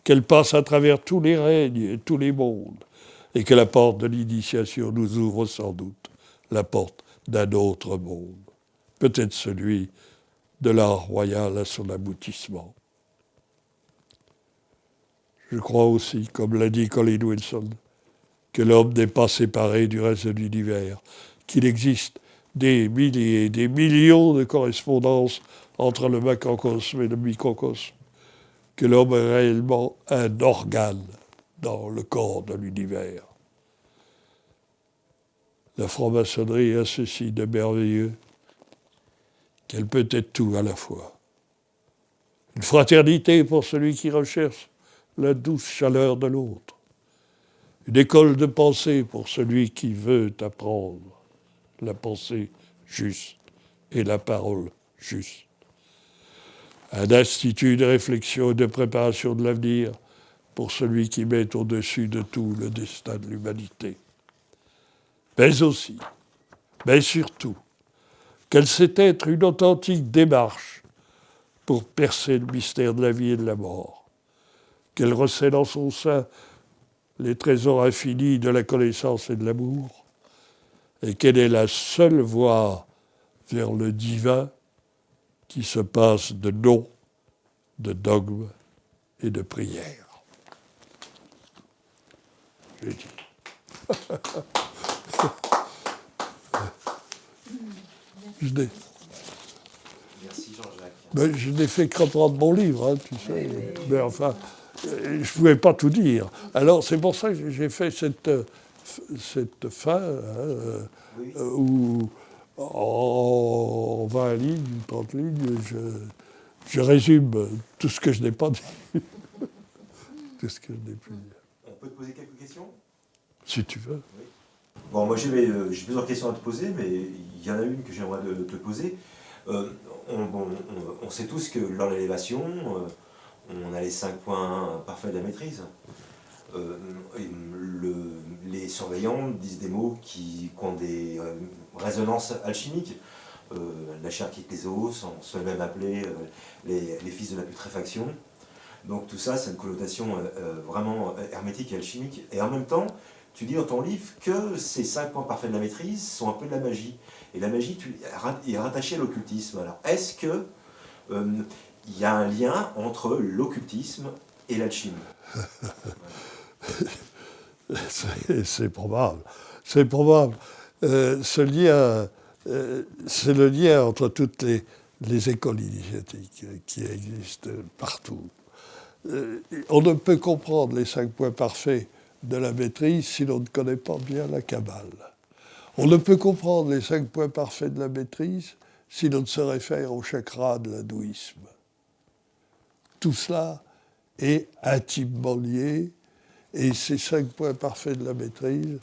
qu'elle passe à travers tous les règnes et tous les mondes, et que la porte de l'initiation nous ouvre sans doute la porte d'un autre monde, peut-être celui de l'art royal à son aboutissement. je crois aussi, comme l'a dit Colin Wilson, que l'homme n'est pas séparé du reste de l'univers, qu'il existe des milliers, des millions de correspondances entre le macrocosme et le microcosme, que l'homme est réellement un organe dans le corps de l'univers. La franc-maçonnerie a ceci de merveilleux, qu'elle peut être tout à la fois. Une fraternité pour celui qui recherche la douce chaleur de l'autre. Une école de pensée pour celui qui veut apprendre la pensée juste et la parole juste. Un institut de réflexion et de préparation de l'avenir pour celui qui met au-dessus de tout le destin de l'humanité. Mais aussi, mais surtout, qu'elle sait être une authentique démarche pour percer le mystère de la vie et de la mort, qu'elle recèle en son sein les trésors infinis de la connaissance et de l'amour, et qu'elle est la seule voie vers le divin qui se passe de noms, de dogmes et de prières. J'ai dit. Je n'ai fait que reprendre mon livre, hein, tu sais. Mais enfin, je ne pouvais pas tout dire. Alors c'est pour ça que j'ai fait cette fin où en 20 lignes, 30 lignes, je résume tout ce que je n'ai pas dit. Tout ce que je n'ai pu dire. On peut te poser quelques questions ? Si tu veux. Oui. Bon, moi j'ai plusieurs questions à te poser, mais il y en a une que j'aimerais te poser. On sait tous que dans l'élévation, on a les 5 points parfaits de la maîtrise. Les surveillants disent des mots qui ont des résonances alchimiques. La chair quitte les os, on se fait même appeler les fils de la putréfaction. Donc tout ça, c'est une connotation vraiment hermétique et alchimique. Et en même temps, tu dis dans ton livre que ces 5 points parfaits de la maîtrise sont un peu de la magie. Et la magie est rattachée à l'occultisme. Alors, est-ce que y a un lien entre l'occultisme et l'alchimie ? C'est probable. C'est probable. Ce lien, c'est le lien entre toutes les écoles initiatiques qui existent partout. On ne peut comprendre les 5 points parfaits de la maîtrise si l'on ne connaît pas bien la Kabbale. On ne peut comprendre les 5 points parfaits de la maîtrise si l'on ne se réfère au chakra de l'hindouisme. Tout cela est intimement lié, et ces 5 points parfaits de la maîtrise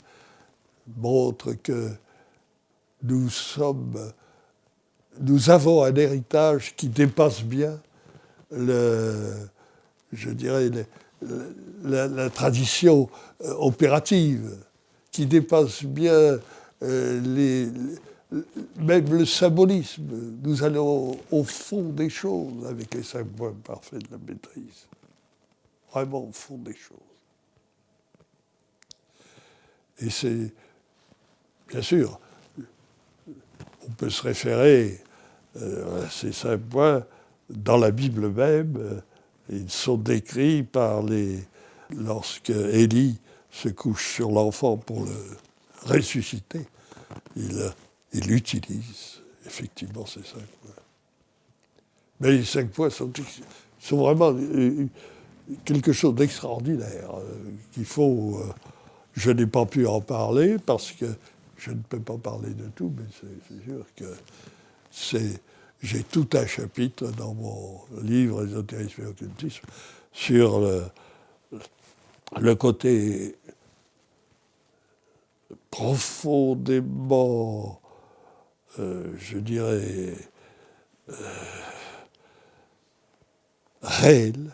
montrent que nous avons un héritage qui dépasse bien la tradition opérative, qui dépasse bien même le symbolisme. Nous allons au fond des choses avec les 5 points parfaits de la maîtrise. Vraiment au fond des choses. Et c'est, bien sûr, on peut se référer à ces 5 points dans la Bible même. Ils sont décrits lorsque Élie se couche sur l'enfant pour le ressusciter. Il utilise effectivement ces 5 points. Mais les 5 points sont vraiment quelque chose d'extraordinaire qu'il faut... je n'ai pas pu en parler parce que je ne peux pas parler de tout, mais c'est sûr que j'ai tout un chapitre dans mon livre « Ésotérisme et occultisme » sur le côté profondément, je dirais, réel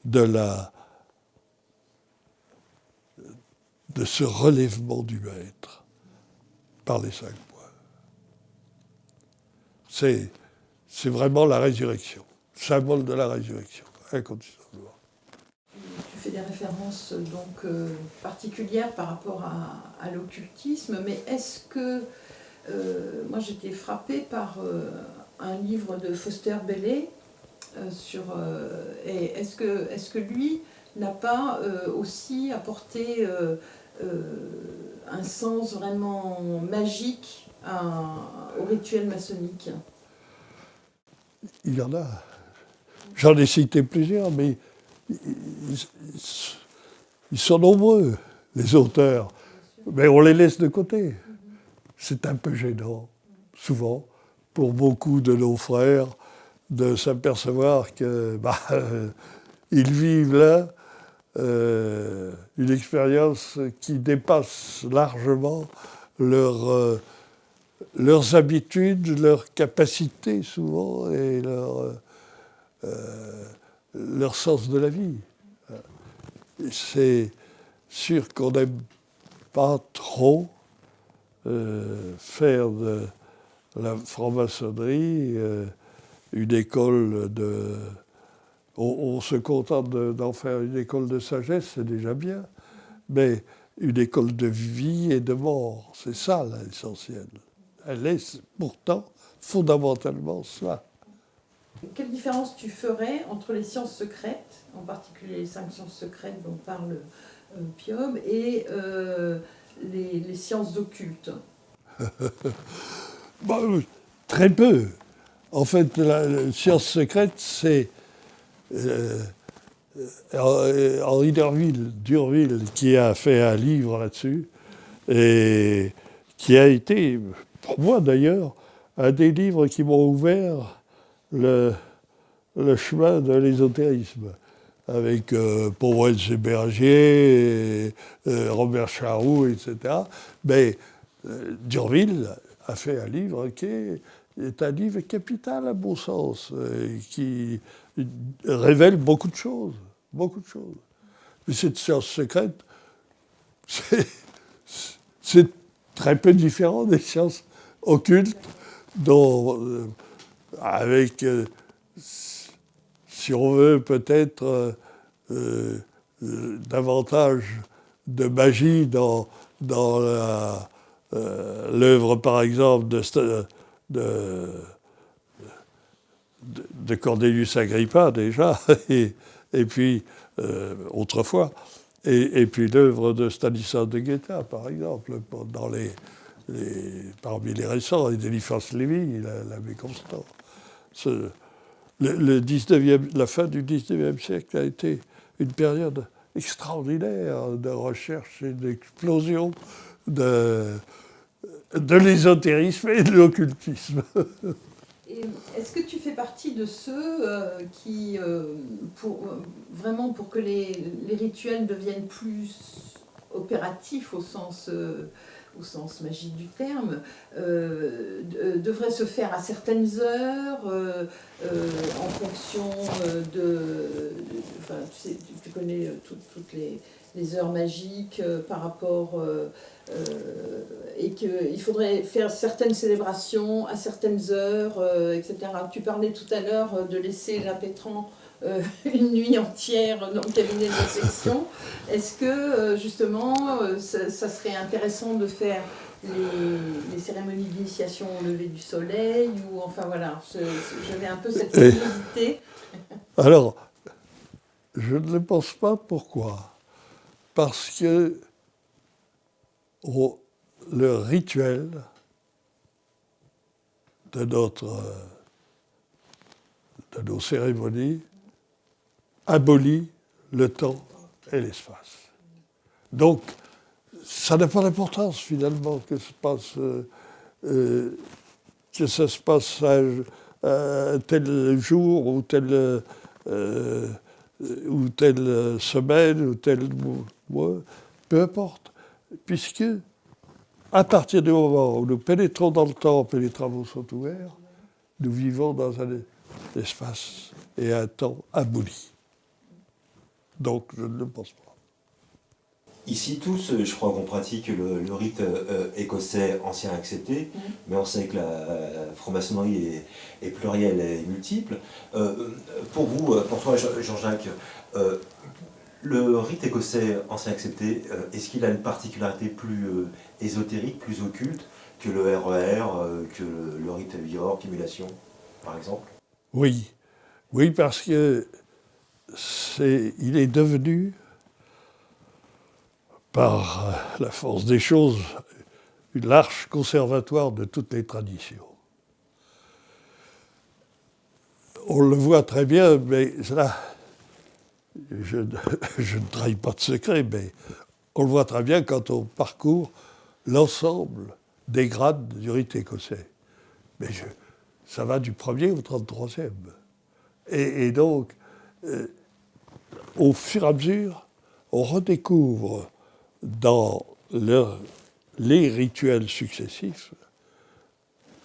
de ce relèvement du maître par les 5 points. C'est vraiment la résurrection, symbole de la résurrection, inconditionnellement. Tu fais des références donc particulières par rapport à l'occultisme, mais est-ce que moi j'étais frappée par un livre de Foster Bailey et est-ce que lui n'a pas aussi apporté un sens vraiment magique au rituel maçonnique? Il y en a. J'en ai cité plusieurs, mais ils, ils sont nombreux, les auteurs. Mais on les laisse de côté. C'est un peu gênant, souvent, pour beaucoup de nos frères, de s'apercevoir que ils vivent là une expérience qui dépasse largement leurs habitudes, leurs capacités souvent et leur sens de la vie. C'est sûr qu'on n'aime pas trop faire de la franc-maçonnerie une école de... On se contente d'en faire une école de sagesse, c'est déjà bien, mais une école de vie et de mort, c'est ça l'essentiel. Elle est pourtant fondamentalement cela. Quelle différence tu ferais entre les sciences secrètes, en particulier les 5 sciences secrètes dont parle Piom, et les sciences occultes? Très peu. En fait, la science secrète, c'est Henri Durville qui a fait un livre là-dessus et qui a été, pour moi d'ailleurs, un des livres qui m'ont ouvert le chemin de l'ésotérisme, avec Paul Bergier, Robert Charroux, etc. Mais Durville a fait un livre qui est un livre capital à mon sens, qui révèle beaucoup de choses, beaucoup de choses. Mais cette science secrète, c'est très peu différent des sciences occultes, dont, avec, si on veut, peut-être davantage de magie dans l'œuvre, par exemple, de Cornelius Agrippa, déjà, et puis, autrefois, et puis l'œuvre de Stanislas de Guetta, par exemple, parmi les récents, et d'Eliphas Lévy, l'abbé Constant. La fin du 19e siècle a été une période extraordinaire de recherche et d'explosion de l'ésotérisme et de l'occultisme. Est-ce que tu fais partie de ceux qui, vraiment pour que les rituels deviennent plus opératifs au sens magique du terme, devraient se faire à certaines heures, en fonction tu connais toutes les heures magiques par rapport... et qu'il faudrait faire certaines célébrations à certaines heures, etc. Tu parlais tout à l'heure de laisser l'impétrant une nuit entière dans le cabinet de réflexion. Est-ce que justement ça serait intéressant de faire les cérémonies d'initiation au lever du soleil, ou enfin voilà, j'avais un peu cette curiosité. Alors, je ne le pense pas. Pourquoi? Parce que le rituel de nos cérémonies abolit le temps et l'espace. Donc, ça n'a pas d'importance finalement que ça se passe à tel jour ou telle semaine ou tel mois, peu importe, puisque à partir du moment où nous pénétrons dans le temple et les travaux sont ouverts, nous vivons dans un espace et un temps aboli. Donc je ne le pense pas. Ici, tous, je crois qu'on pratique le rite écossais ancien accepté, mais on sait que la franc-maçonnerie est plurielle et multiple. Pour vous, pour toi, Jean-Jacques, le rite écossais ancien accepté, est-ce qu'il a une particularité plus ésotérique, plus occulte que le RER, que le rite Vior, Cumulation, par exemple? Oui, Oui, parce que il est devenu, par la force des choses, une l'arche conservatoire de toutes les traditions. On le voit très bien, mais là, je ne trahis pas de secret, mais on le voit très bien quand on parcourt l'ensemble des grades du rite écossais. Mais ça va du 1er au 33e. Et donc, au fur et à mesure, on redécouvre dans les rituels successifs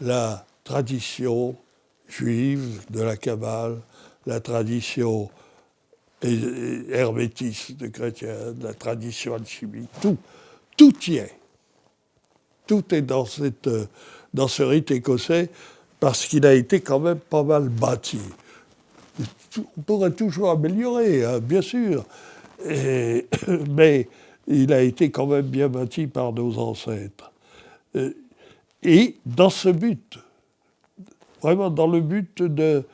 la tradition juive de la Kabbale, la tradition hermétiste chrétienne, la tradition alchimique, tout y est. Tout est dans ce rite écossais parce qu'il a été quand même pas mal bâti. On pourrait toujours améliorer, hein, bien sûr, mais il a été quand même bien bâti par nos ancêtres. Et dans ce but, vraiment dans le but de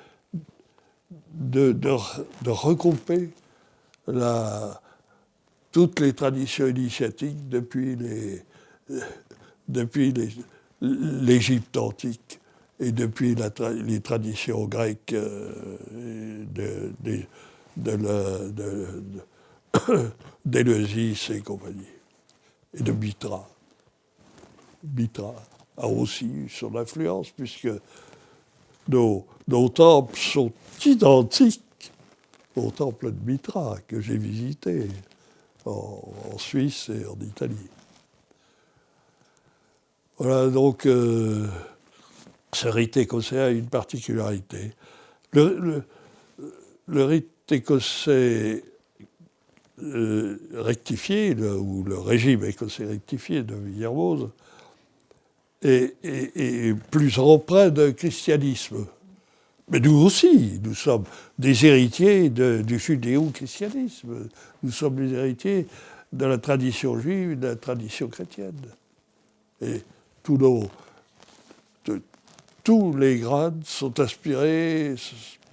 regrouper toutes les traditions initiatiques depuis l'Égypte antique et depuis les traditions grecques d'Éleusis et compagnie, et de Mitra. Mitra a aussi eu son influence, puisque nos temples sont identiques au temple de Mitra que j'ai visité en Suisse et en Italie. Voilà, donc ce rite écossais a une particularité. Le rite écossais rectifié, ou le régime écossais rectifié de Villermoz, est plus empreint de christianisme. Mais nous aussi, nous sommes des héritiers du judéo-christianisme. Nous sommes des héritiers de la tradition juive et de la tradition chrétienne. Et tous les grades sont inspirés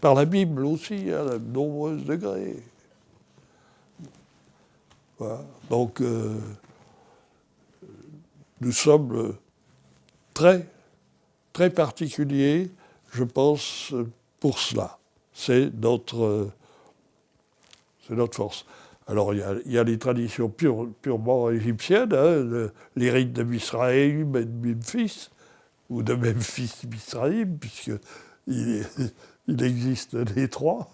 par la Bible aussi, à de nombreux degrés. Voilà. Donc, nous sommes très, très particuliers, je pense, pour cela. C'est notre force. Alors, il y a les traditions purement égyptiennes, hein, les rites de Misraïm et de Memphis, ou de Memphis-Misraïm, puisqu'il existe les trois.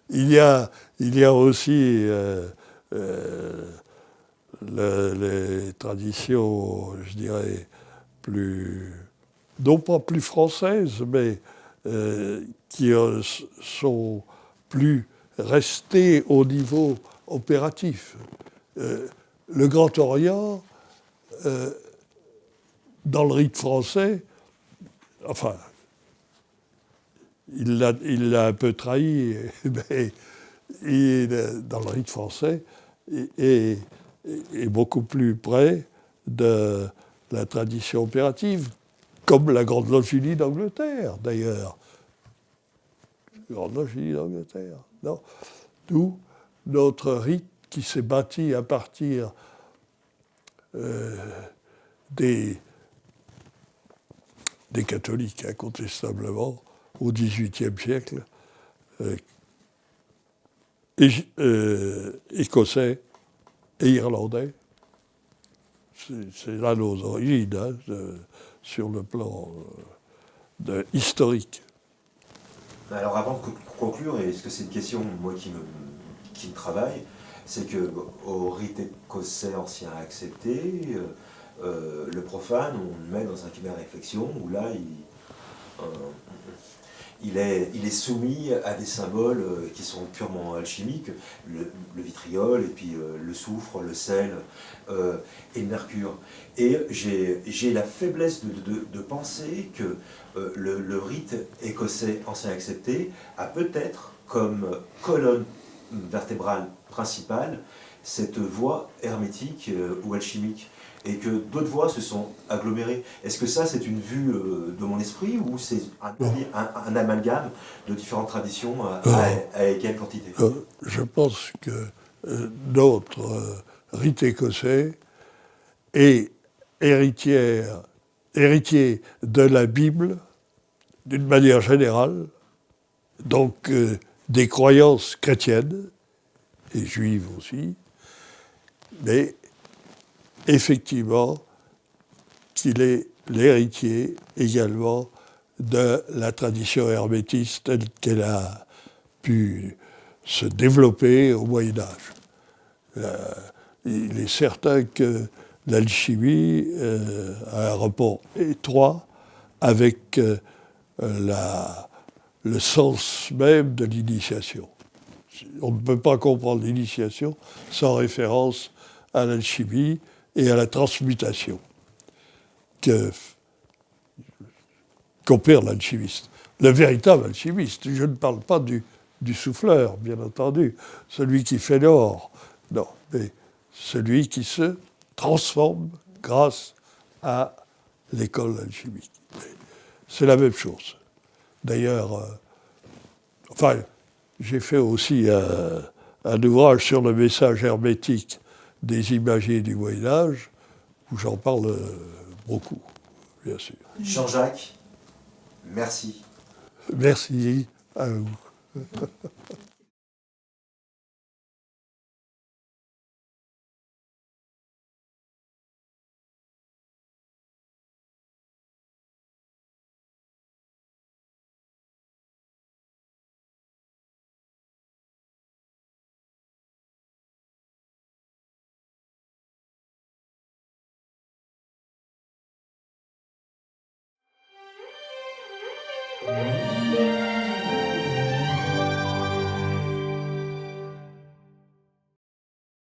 Il y a aussi les traditions, je dirais, non pas plus françaises, mais qui sont plus restées au niveau opératif. Le Grand Orient, dans le rite français, enfin, il l'a un peu trahi, mais dans le rite français, est beaucoup plus près de la tradition opérative, comme la Grande Loge unie d'Angleterre, d'ailleurs. La Grande Loge unie d'Angleterre. D'où notre rite qui s'est bâti à partir des catholiques, incontestablement, au XVIIIe siècle, écossais et irlandais. C'est là nos origines, hein, sur le plan historique. Alors avant de conclure, et est-ce que c'est une question moi qui me travaille, c'est que au rite écossais ancien accepté, le profane, on le met dans un climat de réflexion où là il est soumis à des symboles qui sont purement alchimiques, le vitriol, et puis le soufre, le sel et le mercure. Et j'ai la faiblesse de penser que le rite écossais ancien accepté a peut-être comme colonne vertébrale principale cette voie hermétique ou alchimique. et que d'autres voix se sont agglomérées. Est-ce que ça, c'est une vue de mon esprit ou c'est un amalgame de différentes traditions à égale quantité? Je pense que notre rite écossais est héritier de la Bible d'une manière générale, donc des croyances chrétiennes et juives aussi, mais effectivement qu'il est l'héritier également de la tradition hermétiste telle qu'elle a pu se développer au Moyen-Âge. Il est certain que l'alchimie a un rapport étroit avec le sens même de l'initiation. On ne peut pas comprendre l'initiation sans référence à l'alchimie et à la transmutation qu'opère l'alchimiste. Le véritable alchimiste, je ne parle pas du souffleur, bien entendu, celui qui fait l'or, non, mais celui qui se transforme grâce à l'école alchimique. C'est la même chose. D'ailleurs, j'ai fait aussi un ouvrage sur le message hermétique des imagiers du Moyen-Âge, où j'en parle beaucoup, bien sûr. Jean-Jacques, merci. Merci à vous. Mmh.